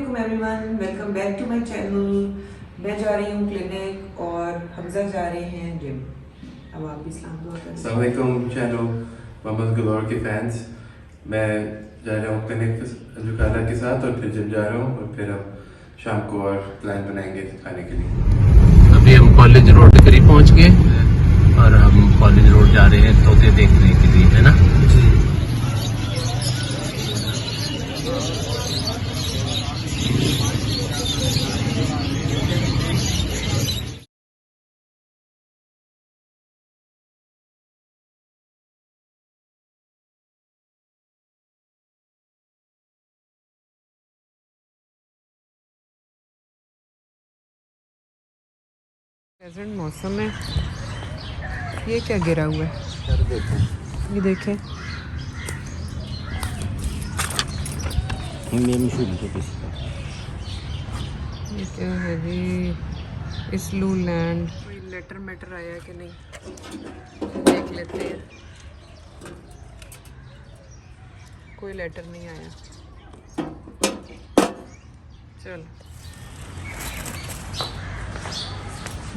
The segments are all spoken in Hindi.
अस्सलामुअलैकुम everyone, welcome back to my channel. मैं जा रही हूँ क्लिनिक और हमजा जा रहे हैं जिम। अब आप भी सलाम दुआ करें। अस्सलाम वालेकुम चैनल मोहम्मद गलोर के फैंस। मैं जा रहा हूँ क्लिनिक जुकाला के साथ और फिर जिम जा रहा हूँ और फिर हम शाम को और प्लान बनाएंगे खाने के लिए। अभी हम कॉलेज रोड के करीब पहुँच गए और हम कॉलेज रोड जा रहे हैं तोते देखने के लिए, है ना जी। प्रेजेंट मौसम में ये क्या गिरा हुआ है, ये देखें। ये क्या है जी, इसलू लैंड। कोई लेटर मैटर आया कि नहीं, देख लेते हैं। कोई लेटर नहीं आया। चलो,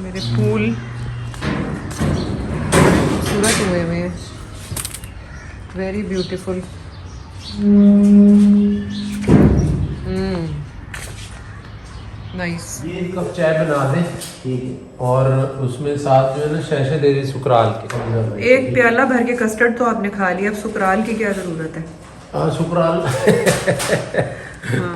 मेरे फूल खूबसूरत हुए हुए हैं, वेरी ब्यूटीफुल। नाइस। ये कप चाय बना दें, ठीक है, और उसमें साथ जो है ना शैशे दे दे सुकराल के। एक प्याला भर के कस्टर्ड तो आपने खा लिया, अब सुकराल की क्या ज़रूरत है? हाँ सुकराल। हाँ,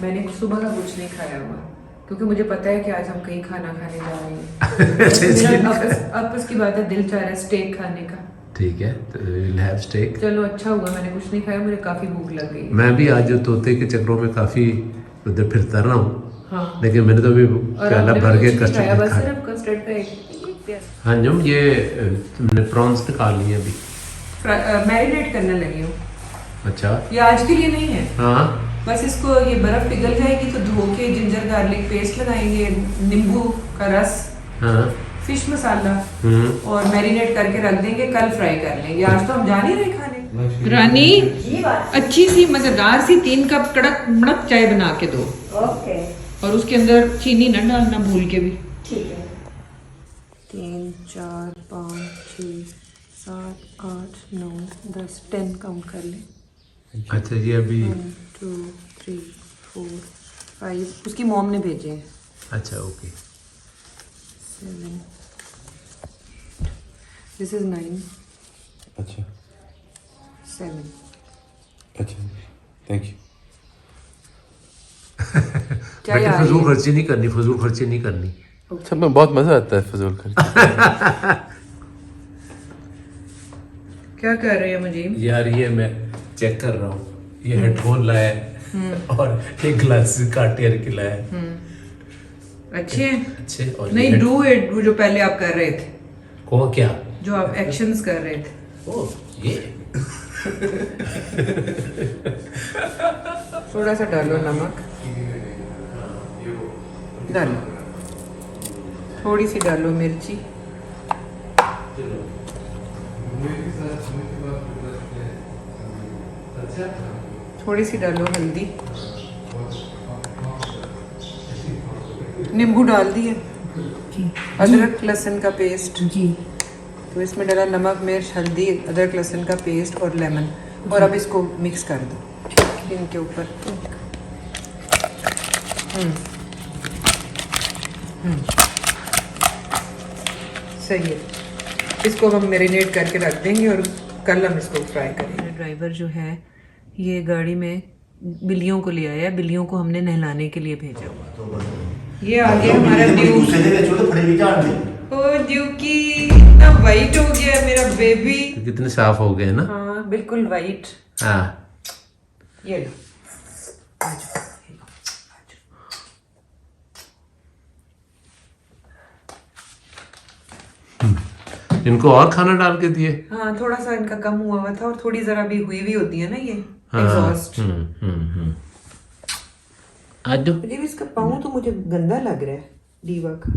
मैंने सुबह का कुछ नहीं खाया हुआ क्योंकि मुझे पता है कि आज हम कहीं खाना खाने जा रहे हैं। आपस की बात है, दिल चाह रहा है स्टेक खाने का। ठीक है, तो we'll have steak। चलो अच्छा हुआ मैंने कुछ नहीं खाया, मुझे काफ़ी भूख लग गई। मैं भी आज जो तोते के चक्रों में काफ़ी उधर फिरता रहा हूँ। हाँ, लेकिन मैंने तो अभी प्याला भर के खाया, कस्टर्ड बस खाया। सिर्फ कस्टर्ड का एक प्याला। हाँ जम ये तुमने प्रॉन्स निकाल लिए अभी? मैरिनेट करने लगी हूँ। अच्छा, ये आज के लिए नहीं है। हाँ बस इसको ये बर्फ पिघल जाएगी तो धो के जिंजर गार्लिक पेस्ट लगाएंगे, नींबू का रस, हाँ, फिश मसाला और मैरिनेट करके रख देंगे। कल फ्राई कर लेंगे। आज तो हम जा नहीं रहे खाने। रानी, अच्छी सी मजेदार सी 3 कप कड़क मड़क चाय बना के दो। ओके। और उसके अंदर चीनी न डालना भूल के भी। ठीक है। 3 4 5 6 7 8 9 10 10 काउंट कर ले। अच्छा ये अभी 1 2 3 4 5 उसकी मॉम ने भेजे हैं। अच्छा ओके। 7 दिस इज 9 अच्छा 7। अच्छा, थैंक यू। क्या बेटे यार फजूल ये? खर्ची नहीं करनी, फजूल खर्ची नहीं करनी। सब में बहुत मज़ा आता है फजूल खर्ची। क्या कर रहे हैं मुझे? यार ये मैं चेक कर रहा हूँ, ये हेडफोन लाया है और एक ग्लास काटियर के लाया है। अच्छे हैं? अच्छे। और नहीं, ये डू इट जो पहले आप कर रहे थे, को क्या? जो आप एक्शंस कर रहे थे। ओ ये थोड़ा सा डालो नमक, डालो थोड़ी सी, डालो मिर्ची, थोड़ी सी डालो हल्दी, नींबू डाल दिए, अदरक लहसुन का पेस्ट जी, तो इसमें डाला नमक मिर्च हल्दी अदरक लहसुन का पेस्ट और लेमन, और अब इसको मिक्स कर दो इनके ऊपर। सही है, इसको हम मैरिनेट करके रख देंगे और कल हम इसको फ्राई करेंगे। ड्राइवर जो है ये गाड़ी में बिल्लियों को ले आया, बिल्लियों को हमने नहलाने के लिए भेजा हुआ। ये आ गया हमारा ड्यूक। ओ ड्यूकी इतना वाइट हो गया मेरा बेबी। कितने साफ हो गए ना। हाँ बिल्कुल वाइट। हाँ ये लो, आ जाओ। इनको और खाना डाल के दिए। हाँ थोड़ा सा इनका कम हुआ हुआ था और थोड़ी जरा भी हुई भी होती है ना ये हाँ, एग्जॉस्ट। आज मुझे भी इसका पाँव तो मुझे गंदा लग रहा है दीवा का।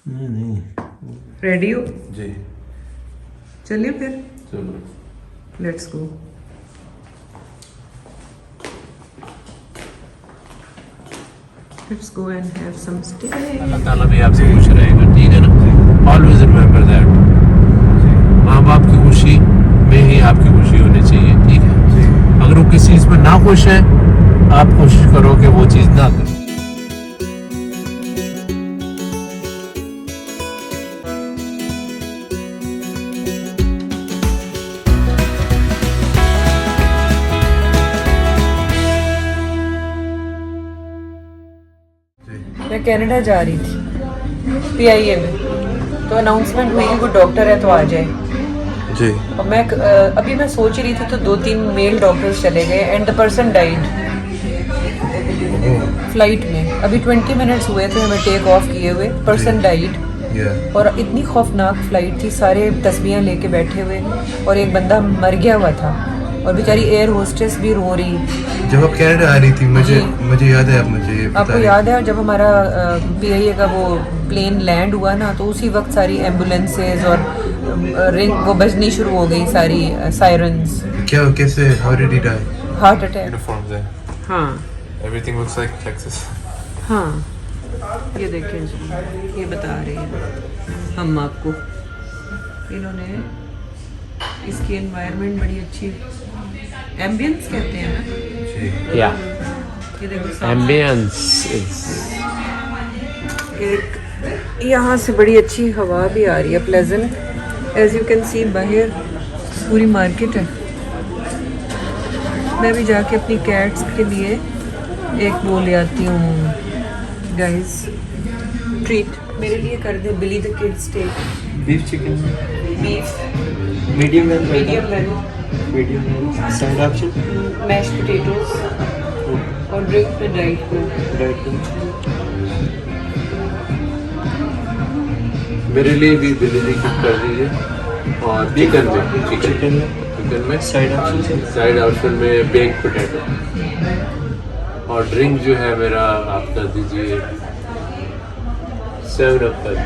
नहीं रेडी हो? जी चलिए फिर, चलो। Let's go. Let's go and have some steak. अल्लाह ताला भी आपसे खुश रहेगा, ठीक है ना। ऑलवेज रिमेंबर दैट, माँ बाप की खुशी में ही आपकी खुशी होनी चाहिए, ठीक है। अगर वो किसी चीज़ में ना खुश है, आप कोशिश करो कि वो चीज़ ना करो। मैं कनाडा जा रही थी PIA में, तो अनाउंसमेंट हुई कि कोई डॉक्टर है तो आ जाए। जी। और मैं अभी मैं सोच रही थी तो 2-3 मेल डॉक्टर्स चले गए and the person died flight में। अभी 20 मिनट्स हुए थे हमें टेक ऑफ किए हुए, पर्सन डाइड। और इतनी खौफनाक फ्लाइट थी, सारे तस्बीहें लेके बैठे हुए और एक बंदा मर गया हुआ था और बेचारी एयर होस्टेस भी रो रही। जब आप कनाडा आ रही थी, मुझे याद है, आप मुझे ये बता आपको रही याद है जब हमारा PIA का वो प्लेन लैंड हुआ ना, तो उसी वक्त सारी एम्बुलेंसेज और रिंग वो बजनी शुरू हो गई, सारी सायरन्स। क्या, कैसे, how did he die? Heart attack. Uniforms है, हाँ एवरीथिंग लुक्स लाइक टेक्सास। हाँ, ये देखें जी, ये बता रही हैं हम आपको। इन्होंने इसकी एनवायरनमेंट बड़ी अच्छी, एम्बियंस कहते हैं ना। या ये देखो सामने एम्बियंस एक यहाँ से बड़ी अच्छी हवा भी आ रही है, pleasant. As you can see बाहर पूरी मार्केट है। मैं भी जाके अपनी कैट्स के लिए एक वो ले आती हूँ गाइस, ट्रीट। मेरे लिए कर दे Billy the Kid steak, beef chicken, beef medium well, medium well, medium well, side option, mash potatoes और ड्रिंक में डाइट कोक। Diet Coke. मेरे लिए भी बिल्ली कर दीजिए और चिकन में साइड ऑप्शन में बेक पोटैटो और ड्रिंक जो है मेरा आप कर दीजिए 7 अप तक।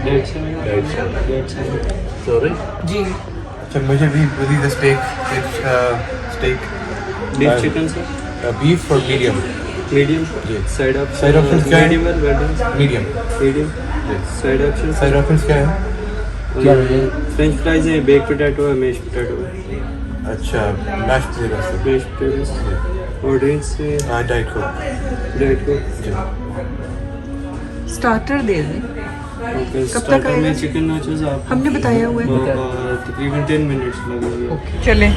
सॉरी जी, अच्छा, मुझे भी with the steak beef chicken sir, beef और मीडियम। मीडियम जी। साइड Side options क्या है? Medium well, well medium. Medium side option. Side options क्या है? क्या फ्रेंच फ्राइज है, बेक पोटैटो है, मैश पोटैटो है, अच्छा, मैश पोटैटोस। मैश पोटैटो और ड्रिंक्स से डाइट कोक। Diet Coke. जी। स्टार्टर दे दें। ओके, कब तक स्टार्टर आएगा? में चिकन नाचोस आप हमने बताया हुआ है। तकरीबन 10 मिनट्स लगेंगे। चले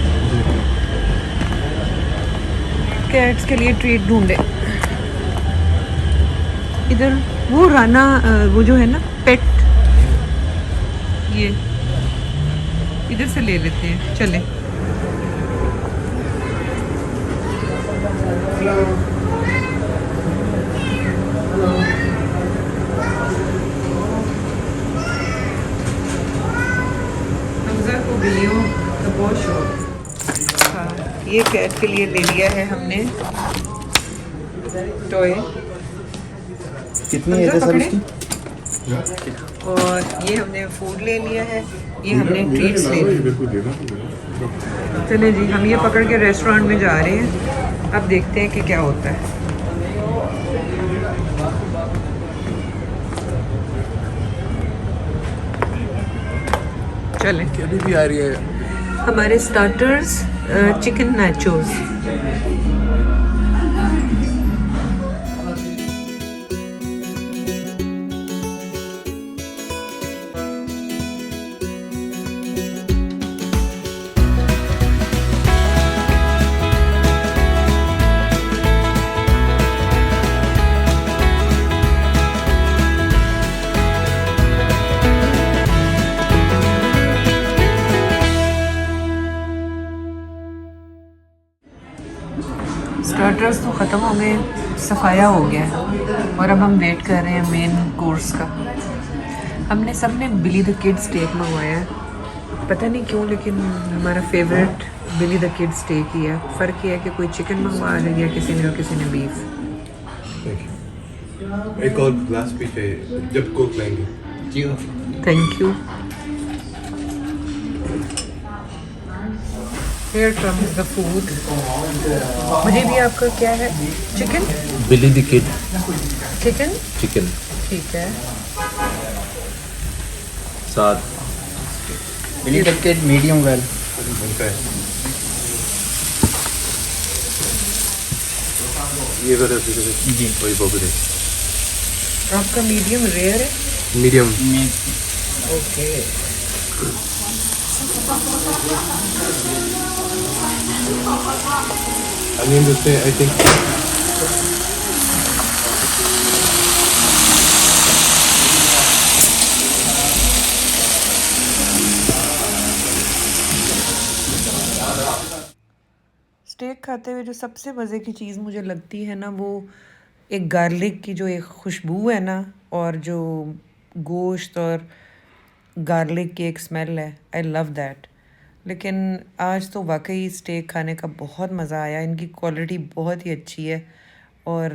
कैट्स के लिए ट्रीट ढूंढे। इधर वो राना वो जो है ना पेट, ये इधर से ले लेते हैं। चले हमजा को बिल्लियों का बहुत शौक। हाँ, ये कैट के लिए ले लिया है हमने टॉय। कितनी है सर इसकी? और ये हमने फूड ले लिया है, ये हमने ट्रीट्स ले लिए। चले जी, हम ये पकड़ के रेस्टोरेंट में जा रहे हैं। अब देखते हैं कि क्या होता है। चलें, अभी भी आ रही है। हमारे स्टार्टर्स चिकन नाचोस। स्टार्टर्स तो ख़त्म हो गए, सफाया हो गया है और अब हम वेट कर रहे हैं मेन कोर्स का। हमने सब ने बिली द किड स्टेक मंगवाया है, पता नहीं क्यों, लेकिन हमारा favourite Billy the Kid steak ही है। फ़र्क ये है कि कोई चिकन मंगवा लिया किसी ने और किसी ने बीफ। एक और ग्लास भी चाहिए जब कोक लेंगे। Thank you. Here comes the food. मुझे भी आपका क्या है? Chicken? Billy the Kid chicken? chicken. ठीक है. साथ Billy the Kid medium well. ये वाला जी वही बॉबी आपका मीडियम रेयर है? Medium okay. I mean to say I think steak खाते हुए जो सबसे मज़े की चीज़ मुझे लगती है ना, वो एक गार्लिक की जो एक खुशबू है ना, और जो गोश्त और गार्लिक की एक स्मेल है. I love that. लेकिन आज तो वाकई स्टेक खाने का बहुत मज़ा आया. इनकी क्वालिटी बहुत ही अच्छी है. और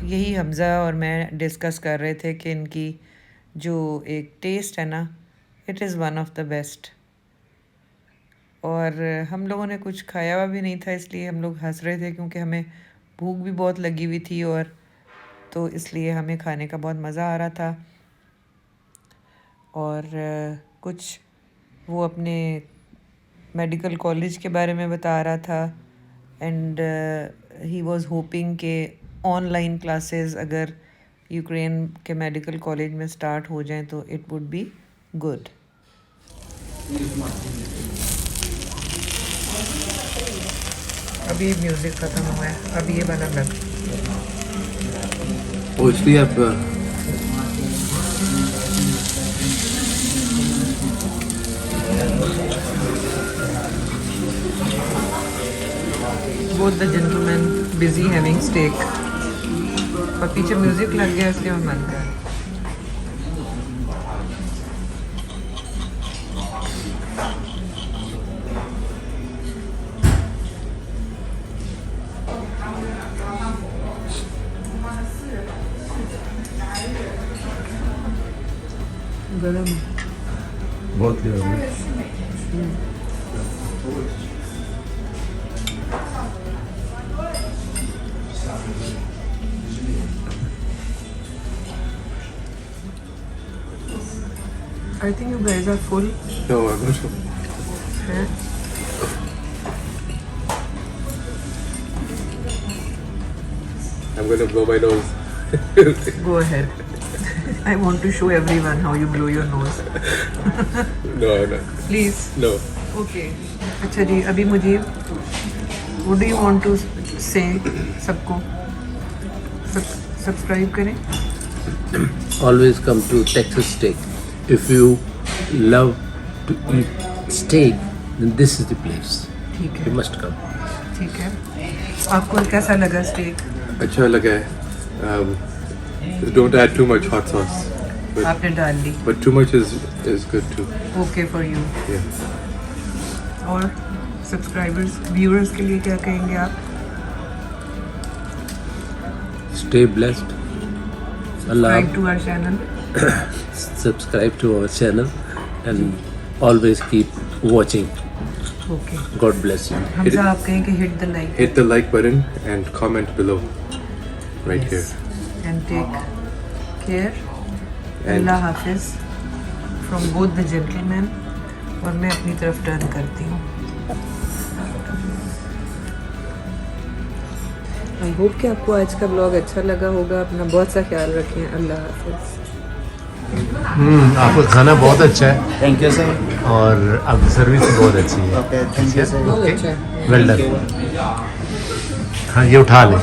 यही हमज़ा और मैं डिस्कस कर रहे थे कि इनकी जो एक टेस्ट है ना, it is one of the best. और हम लोगों ने कुछ खाया हुआ भी नहीं था, इसलिए हम लोग हंस रहे थे क्योंकि हमें भूख भी बहुत लगी हुई थी, और तो इसलिए हमें खाने का बहुत मज़ा आ रहा था. और कुछ वो अपने मेडिकल कॉलेज के बारे में बता रहा था. एंड ही वाज होपिंग के ऑनलाइन क्लासेस अगर यूक्रेन के मेडिकल कॉलेज में स्टार्ट हो जाएं तो इट वुड बी गुड. अभी म्यूज़िक ख़त्म हुआ है, अभी ये वाला लग. वो इसलिए आप both the gentlemen busy having steak. और पीछे म्यूजिक लग गया इसलिए मैं मन कर. गरम बहुत गर्म है. I think you guys are full. no I'm not sure. हैं? I'm gonna blow my nose. Go ahead. I want to show everyone how you blow your nose. No Please. no. Okay. अच्छा जी, अभी मुझे what do you want to say सबको? सब्सक्राइब करें. Always come to Texas Steak. If you love to eat steak, then this is the place. ठीक You है. must come. ठीक है. आपको कैसा लगा स्टेक? अच्छा लगा है. Don't add too much hot sauce. आपने डाल ली. But too much is good too. Okay for you. Yeah. और सब्सक्राइबर्स व्यूअर्स के लिए क्या कहेंगे आप? Stay blessed. Allah. Subscribe to our channel. Subscribe to our channel and always keep watching. Okay. God bless you. Hamza आप कहें कि hit the like Hit the like button and comment below. Right here. And take care. And अल्लाह हाफिज फ्रॉम बोथ द जेंटलमैन. और मैं अपनी तरफ टर्न करती हूँ. आई होप कि आपको आज का ब्लॉग अच्छा लगा होगा. अपना बहुत सा ख्याल रखें. अल्लाह हाफिज. आपका खाना बहुत अच्छा है Thank you, sir. और आपकी सर्विस बहुत अच्छी है. Okay, thank you, sir. बहुत अच्छा है. Well done. हाँ ये उठा ले.